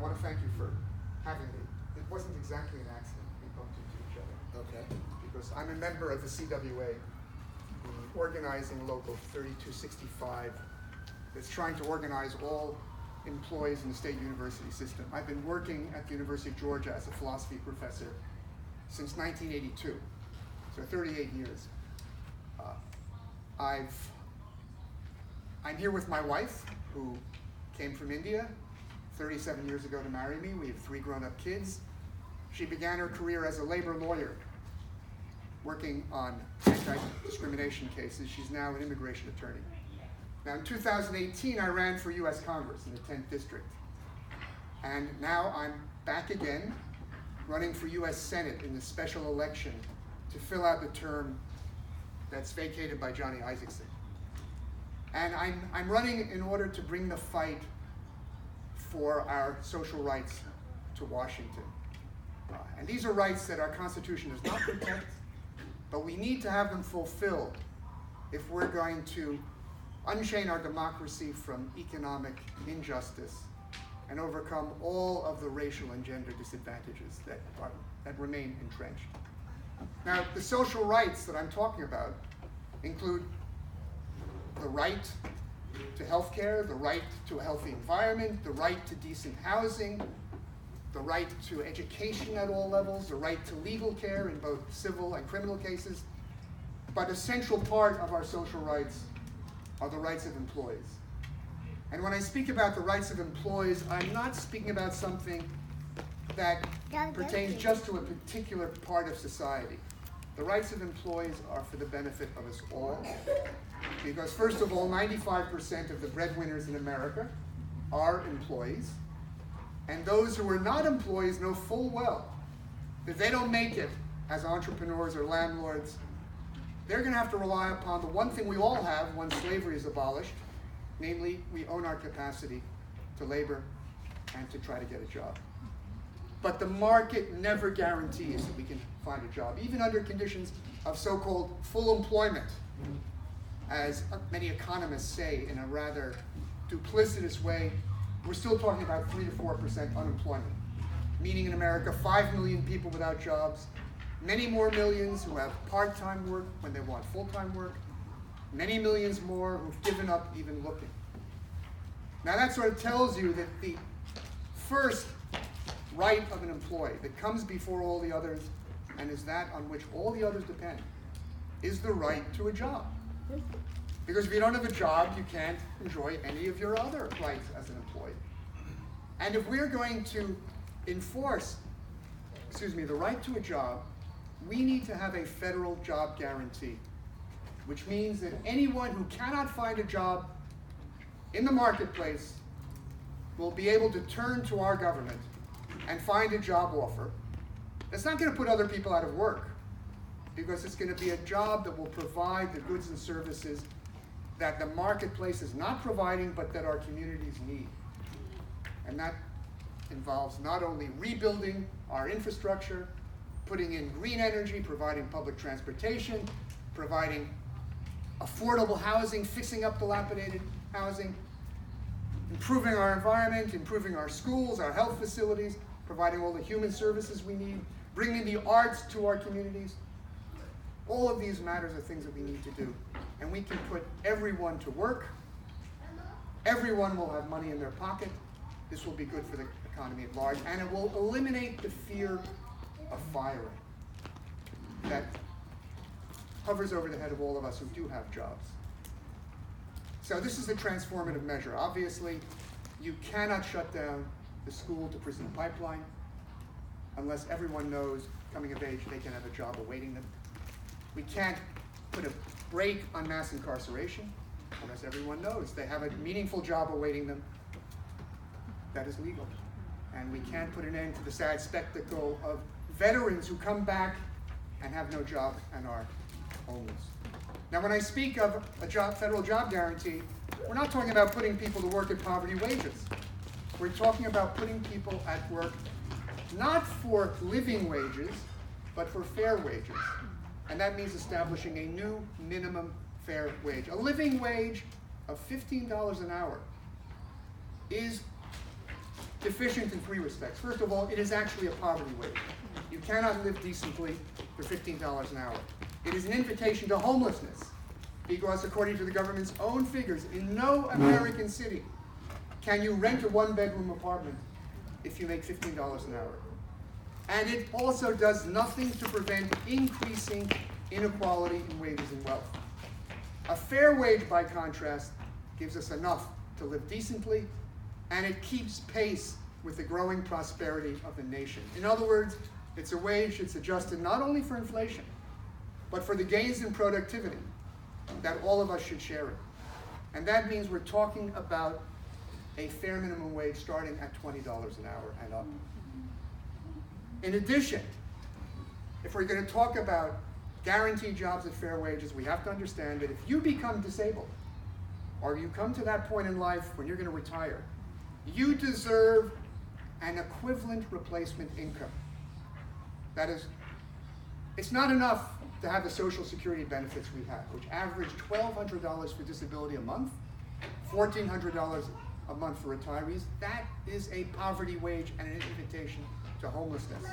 want to thank you for having me. It wasn't exactly an accident we bumped into each other. Okay. Because I'm a member of the CWA, the organizing Local 3265, that's trying to organize all employees in the state university system. I've been working at the University of Georgia as a philosophy professor since 1982, so 38 years. I'm here with my wife, who came from India 37 years ago to marry me. We have 3 grown-up kids. She began her career as a labor lawyer, working on anti-discrimination cases. She's now an immigration attorney. Now in 2018, I ran for US Congress in the 10th District. And now I'm back again, running for US Senate in the special election to fill out the term that's vacated by Johnny Isaacson. And I'm running in order to bring the fight for our social rights to Washington. And these are rights that our Constitution does not protect, but we need to have them fulfilled if we're going to unchain our democracy from economic injustice and overcome all of the racial and gender disadvantages that remain entrenched. Now, the social rights that I'm talking about include the right to health care, the right to a healthy environment, the right to decent housing, the right to education at all levels, the right to legal care in both civil and criminal cases. But a central part of our social rights are the rights of employees. And when I speak about the rights of employees, I'm not speaking about something that pertains just to a particular part of society. The rights of employees are for the benefit of us all, because first of all, 95% of the breadwinners in America are employees, and those who are not employees know full well that they don't make it as entrepreneurs or landlords. They're going to have to rely upon the one thing we all have once slavery is abolished, namely, we own our capacity to labor and to try to get a job. But the market never guarantees that we can find a job, even under conditions of so-called full employment, as many economists say in a rather duplicitous way. We're still talking about 3 to 4% unemployment, meaning in America 5 million people without jobs, many more millions who have part-time work when they want full-time work, many millions more who've given up even looking. Now that sort of tells you that the first right of an employee that comes before all the others, and is that on which all the others depend, is the right to a job. Because if you don't have a job, you can't enjoy any of your other rights as an employee. And if we're going to enforce, the right to a job, we need to have a federal job guarantee, which means that anyone who cannot find a job in the marketplace will be able to turn to our government and find a job offer. It's not going to put other people out of work, because it's going to be a job that will provide the goods and services that the marketplace is not providing, but that our communities need. And that involves not only rebuilding our infrastructure, putting in green energy, providing public transportation, providing affordable housing, fixing up dilapidated housing, improving our environment, improving our schools, our health facilities, providing all the human services we need, bringing the arts to our communities. All of these matters are things that we need to do. And we can put everyone to work. Everyone will have money in their pocket. This will be good for the economy at large, and it will eliminate the fear of firing that hovers over the head of all of us who do have jobs. So this is a transformative measure. Obviously, you cannot shut down the school to prison pipeline unless everyone knows, coming of age, they can have a job awaiting them. We can't put a brake on mass incarceration unless everyone knows they have a meaningful job awaiting them that is legal. And we can't put an end to the sad spectacle of veterans who come back and have no job and are homeless. Now, when I speak of a federal job guarantee, we're not talking about putting people to work at poverty wages. We're talking about putting people at work not for living wages, but for fair wages. And that means establishing a new minimum fair wage. A living wage of $15 an hour is deficient in three respects. First of all, it is actually a poverty wage. You cannot live decently for $15 an hour. It is an invitation to homelessness, because according to the government's own figures, in no American city can you rent a one-bedroom apartment if you make $15 an hour. And it also does nothing to prevent increasing inequality in wages and wealth. A fair wage, by contrast, gives us enough to live decently, and it keeps pace with the growing prosperity of the nation. In other words, it's a wage that's adjusted not only for inflation, but for the gains in productivity that all of us should share in. And that means we're talking about a fair minimum wage starting at $20 an hour and up. In addition, if we're going to talk about guaranteed jobs at fair wages, we have to understand that if you become disabled, or you come to that point in life when you're going to retire, you deserve an equivalent replacement income. That is, it's not enough to have the Social Security benefits we have, which average $1,200 for disability a month, $1,400 a month for retirees. That is a poverty wage and an invitation to homelessness.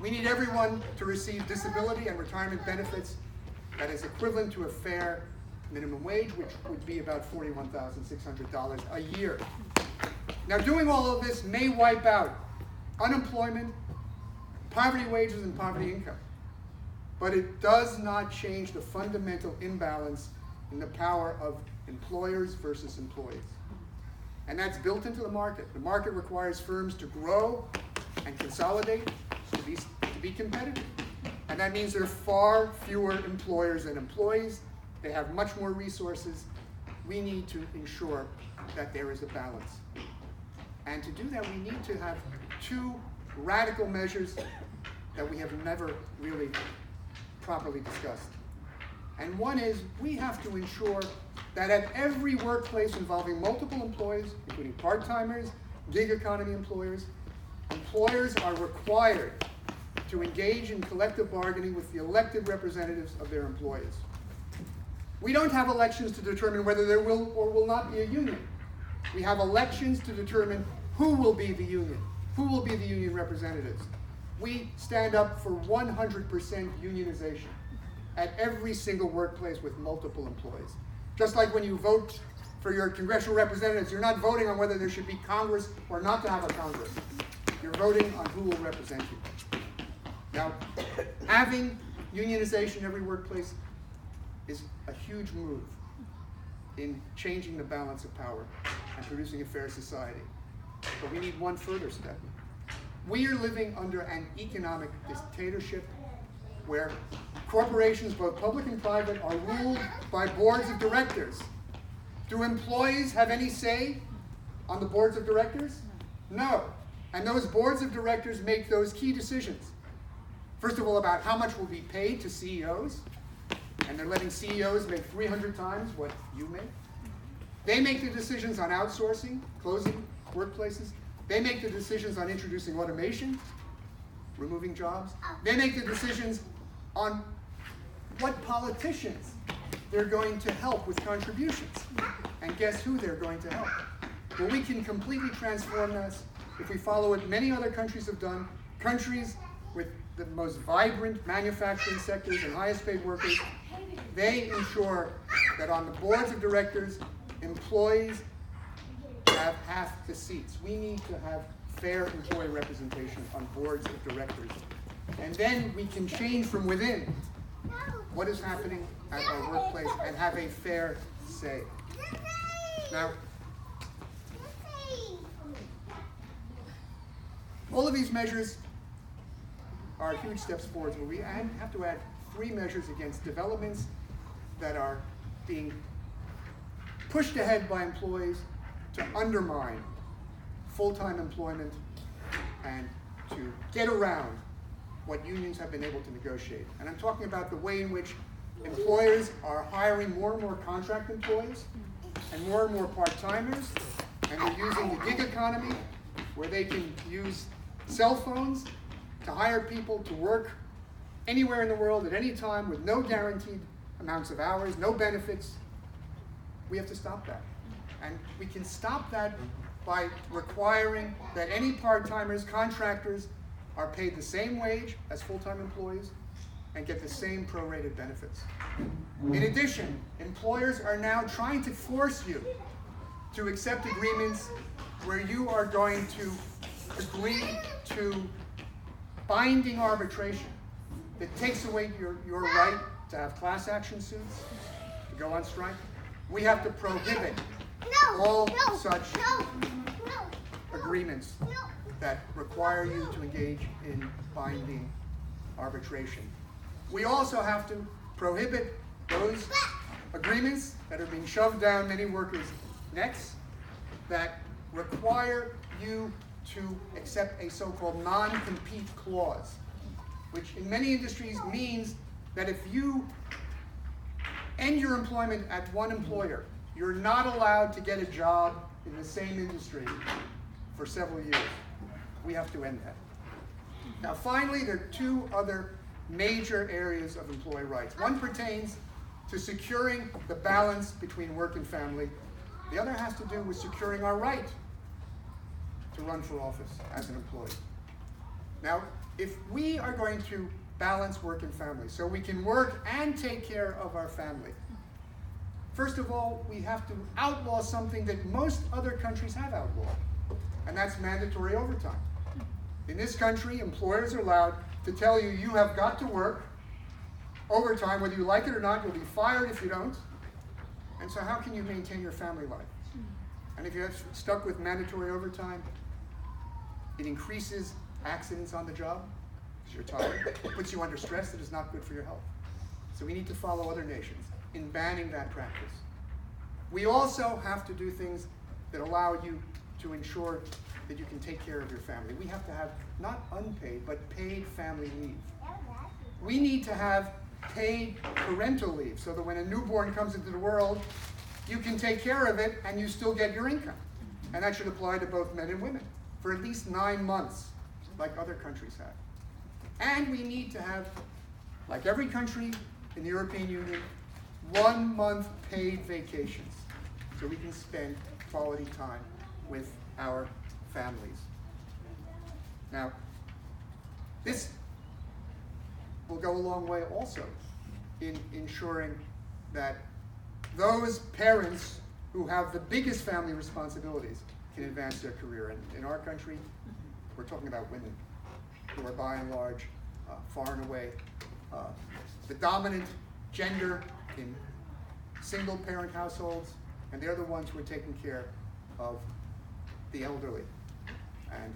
We need everyone to receive disability and retirement benefits that is equivalent to a fair minimum wage, which would be about $41,600 a year. Now, doing all of this may wipe out unemployment, poverty wages, and poverty income, but it does not change the fundamental imbalance in the power of employers versus employees. And that's built into the market. The market requires firms to grow and consolidate to be competitive. And that means there are far fewer employers than employees. They have much more resources. We need to ensure that there is a balance. And to do that, we need to have two radical measures that we have never really properly discussed. And one is, we have to ensure that at every workplace involving multiple employees, including part-timers, gig economy employers are required to engage in collective bargaining with the elected representatives of their employees. We don't have elections to determine whether there will or will not be a union. We have elections to determine who will be the union, who will be the union representatives. We stand up for 100% unionization at every single workplace with multiple employees. Just like when you vote for your congressional representatives, you're not voting on whether there should be Congress or not to have a Congress. You're voting on who will represent you. Now, having unionization in every workplace is a huge move in changing the balance of power and producing a fair society. But we need one further step. We are living under an economic dictatorship where corporations, both public and private, are ruled by boards of directors. Do employees have any say on the boards of directors? No. And those boards of directors make those key decisions. First of all, about how much will be paid to CEOs, and they're letting CEOs make 300 times what you make. They make the decisions on outsourcing, closing workplaces. They make the decisions on introducing automation, removing jobs. They make the decisions on what politicians they're going to help with contributions. And guess who they're going to help? Well, we can completely transform this if we follow what many other countries have done. Countries with the most vibrant manufacturing sectors and highest paid workers, they ensure that on the boards of directors, employees have half the seats. We need to have fair employee representation on boards of directors. And then we can change from within what is happening at our workplace and have a fair say. Now, all of these measures are huge steps forward, but we have to add 3 measures against developments that are being pushed ahead by employees to undermine full-time employment and to get around what unions have been able to negotiate. And I'm talking about the way in which employers are hiring more and more contract employees and more part-timers, and they're using the gig economy where they can use cell phones to hire people to work anywhere in the world at any time with no guaranteed amounts of hours, no benefits. We have to stop that. And we can stop that by requiring that any part-timers, contractors, are paid the same wage as full-time employees and get the same prorated benefits. In addition, employers are now trying to force you to accept agreements where you are going to agree to binding arbitration that takes away your right to have class action suits, to go on strike. We have to prohibit all such agreements that require you to engage in binding arbitration. We also have to prohibit those agreements that are being shoved down many workers' necks that require you to accept a so-called non-compete clause, which in many industries means that if you end your employment at one employer, you're not allowed to get a job in the same industry for several years. We have to end that. Now finally, there are two other major areas of employee rights. One pertains to securing the balance between work and family. The other has to do with securing our right to run for office as an employee. Now, if we are going to balance work and family so we can work and take care of our family, first of all, we have to outlaw something that most other countries have outlawed, and that's mandatory overtime. In this country, employers are allowed to tell you, you have got to work overtime, whether you like it or not. You'll be fired if you don't. And so how can you maintain your family life? And if you're stuck with mandatory overtime, it increases accidents on the job because you're tired. It puts you under stress that is not good for your health. So we need to follow other nations in banning that practice. We also have to do things that allow you to ensure that you can take care of your family. We have to have not unpaid, but paid family leave. We need to have paid parental leave so that when a newborn comes into the world, you can take care of it and you still get your income. And that should apply to both men and women for at least 9 months, like other countries have. And we need to have, like every country in the European Union, 1 month paid vacations so we can spend quality time with our families. Now, this will go a long way also in ensuring that those parents who have the biggest family responsibilities can advance their career. And in our country, we're talking about women who are by and large far and away the dominant gender in single parent households, and they're the ones who are taking care of the elderly. And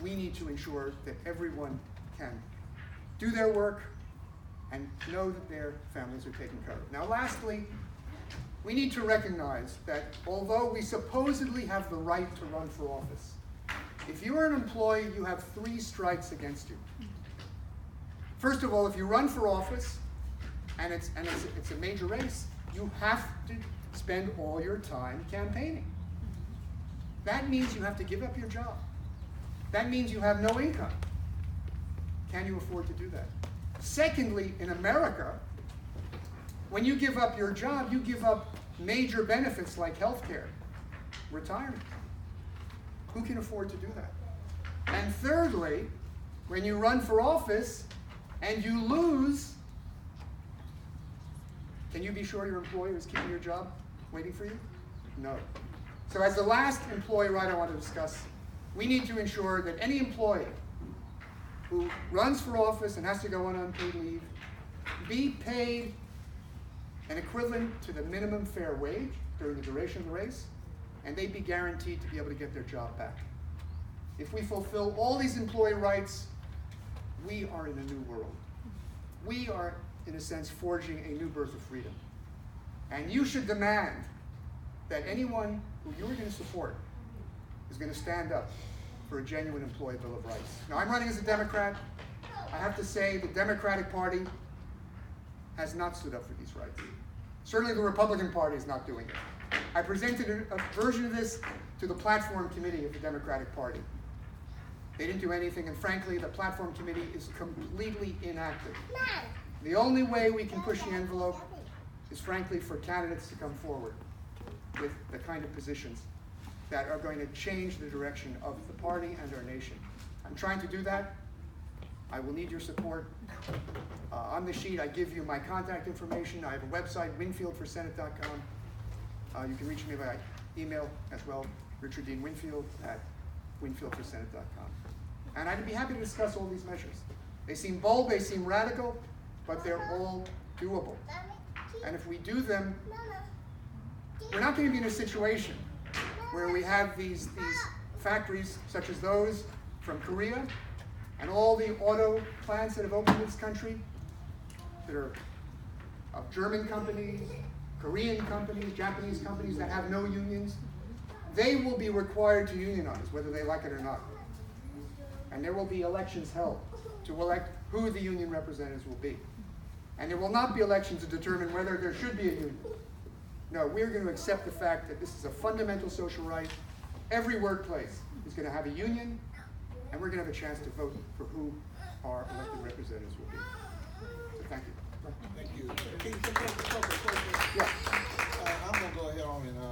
we need to ensure that everyone can do their work and know that their families are taken care of. Now lastly, we need to recognize that although we supposedly have the right to run for office, if you are an employee, you have 3 strikes against you. First of all, if you run for office, and it's a major race, you have to spend all your time campaigning. That means you have to give up your job. That means you have no income. Can you afford to do that? Secondly, in America, when you give up your job, you give up major benefits like health care, retirement. Who can afford to do that? And thirdly, when you run for office and you lose, can you be sure your employer is keeping your job waiting for you? No. So as the last employee right I want to discuss, we need to ensure that any employee who runs for office and has to go on unpaid leave be paid an equivalent to the minimum fair wage during the duration of the race, and they be guaranteed to be able to get their job back. If we fulfill all these employee rights, we are in a new world. We are, in a sense, forging a new birth of freedom. And you should demand that anyone who you are going to support is going to stand up for a genuine employee bill of rights. Now, I'm running as a Democrat. I have to say the Democratic Party has not stood up for these rights. Certainly the Republican Party is not doing it. I presented a version of this to the Platform Committee of the Democratic Party. They didn't do anything, and frankly, the Platform Committee is completely inactive. The only way we can push the envelope is, frankly, for candidates to come forward with the kind of positions that are going to change the direction of the party and our nation. I'm trying to do that. I will need your support. On the sheet, I give you my contact information. I have a website, winfieldforsenate.com. You can reach me by email as well, Richard Dien Winfield at winfieldforsenate.com. And I'd be happy to discuss all these measures. They seem bold, they seem radical, but they're all doable. And if we do them, we're not going to be in a situation where we have these factories such as those from Korea and all the auto plants that have opened in this country that are of German companies, Korean companies, Japanese companies that have no unions. They will be required to unionize, whether they like it or not. And there will be elections held to elect who the union representatives will be. And there will not be elections to determine whether there should be a union. No, we're going to accept the fact that this is a fundamental social right. Every workplace is going to have a union, and we're going to have a chance to vote for who our elected representatives will be.